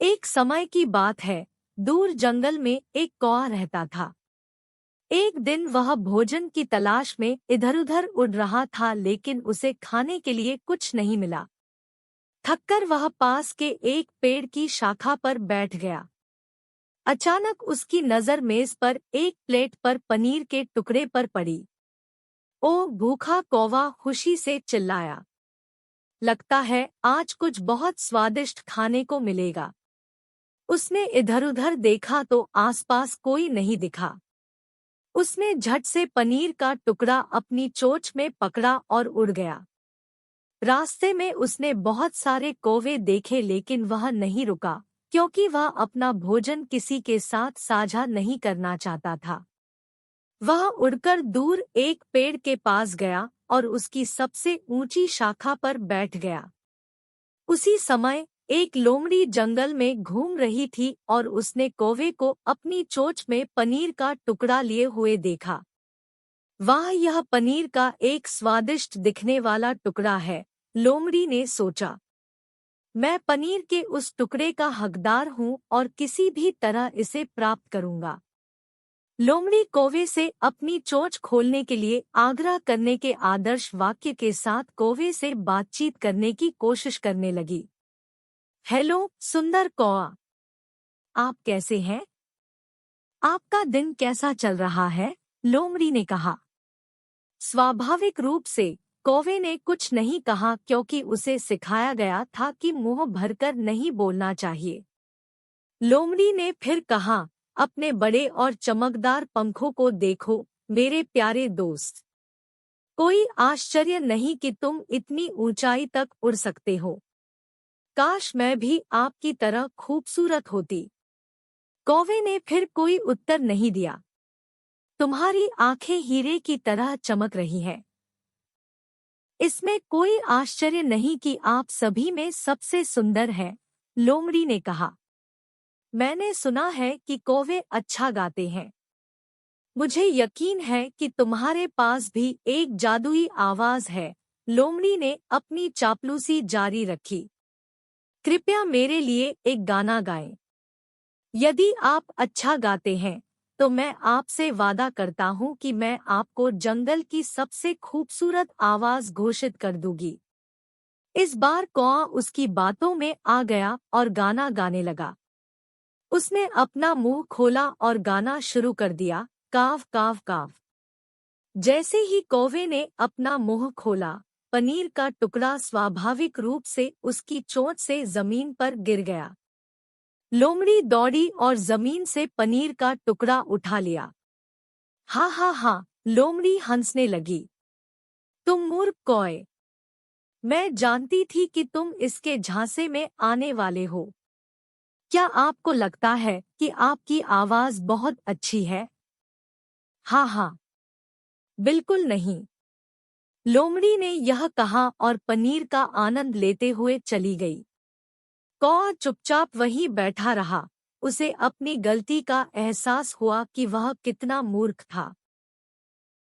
एक समय की बात है, दूर जंगल में एक कौआ रहता था। एक दिन वह भोजन की तलाश में इधर-उधर उड़ रहा था, लेकिन उसे खाने के लिए कुछ नहीं मिला। थककर वह पास के एक पेड़ की शाखा पर बैठ गया। अचानक उसकी नजर मेज पर एक प्लेट पर पनीर के टुकड़े पर पड़ी। ओ भूखा कौवा खुशी से चिल्लाया, लगता है आज कुछ बहुत स्वादिष्ट खाने को मिलेगा। उसने इधर-उधर देखा तो आसपास कोई नहीं दिखा। उसने झट से पनीर का टुकड़ा अपनी चोंच में पकड़ा और उड़ गया। रास्ते में उसने बहुत सारे कौवे देखे, लेकिन वह नहीं रुका, क्योंकि वह अपना भोजन किसी के साथ साझा नहीं करना चाहता था। वह उड़कर दूर एक पेड़ के पास गया और उसकी सबसे ऊंची शाखा पर बैठ गया। उसी समय एक लोमड़ी जंगल में घूम रही थी और उसने कौवे को अपनी चोंच में पनीर का टुकड़ा लिए हुए देखा। वाह, यह पनीर का एक स्वादिष्ट दिखने वाला टुकड़ा है, लोमड़ी ने सोचा। मैं पनीर के उस टुकड़े का हकदार हूँ और किसी भी तरह इसे प्राप्त करूँगा। लोमड़ी कौवे से अपनी चोंच खोलने के लिए आग्रह करने के आदर्श वाक्य के साथ कौवे से बातचीत करने की कोशिश करने लगी। हेलो सुंदर कौआ, आप कैसे हैं? आपका दिन कैसा चल रहा है? लोमड़ी ने कहा। स्वाभाविक रूप से कौवे ने कुछ नहीं कहा, क्योंकि उसे सिखाया गया था कि मुंह भरकर नहीं बोलना चाहिए। लोमड़ी ने फिर कहा, अपने बड़े और चमकदार पंखों को देखो मेरे प्यारे दोस्त। कोई आश्चर्य नहीं कि तुम इतनी ऊंचाई तक उड़ सकते हो। काश मैं भी आपकी तरह खूबसूरत होती। कौवे ने फिर कोई उत्तर नहीं दिया। तुम्हारी आंखें हीरे की तरह चमक रही हैं। इसमें कोई आश्चर्य नहीं कि आप सभी में सबसे सुंदर हैं, लोमड़ी ने कहा। मैंने सुना है कि कौवे अच्छा गाते हैं। मुझे यकीन है कि तुम्हारे पास भी एक जादुई आवाज है। लोमड़ी ने अपनी चापलूसी जारी रखी। कृपया मेरे लिए एक गाना गाएं। यदि आप अच्छा गाते हैं तो मैं आपसे वादा करता हूं कि मैं आपको जंगल की सबसे खूबसूरत आवाज घोषित कर दूंगी। इस बार कौआ उसकी बातों में आ गया और गाना गाने लगा। उसने अपना मुंह खोला और गाना शुरू कर दिया, काव काव काव। जैसे ही कौवे ने अपना मुंह खोला, पनीर का टुकड़ा स्वाभाविक रूप से उसकी चोंच से जमीन पर गिर गया। लोमड़ी दौड़ी और जमीन से पनीर का टुकड़ा उठा लिया। हा हा हा, लोमड़ी हंसने लगी। तुम मूर्ख कौए, मैं जानती थी कि तुम इसके झांसे में आने वाले हो। क्या आपको लगता है कि आपकी आवाज बहुत अच्छी है? हाँ हाँ, बिल्कुल नहीं। लोमड़ी ने यह कहा और पनीर का आनंद लेते हुए चली गई। कौआ चुपचाप वहीं बैठा रहा। उसे अपनी गलती का एहसास हुआ कि वह कितना मूर्ख था।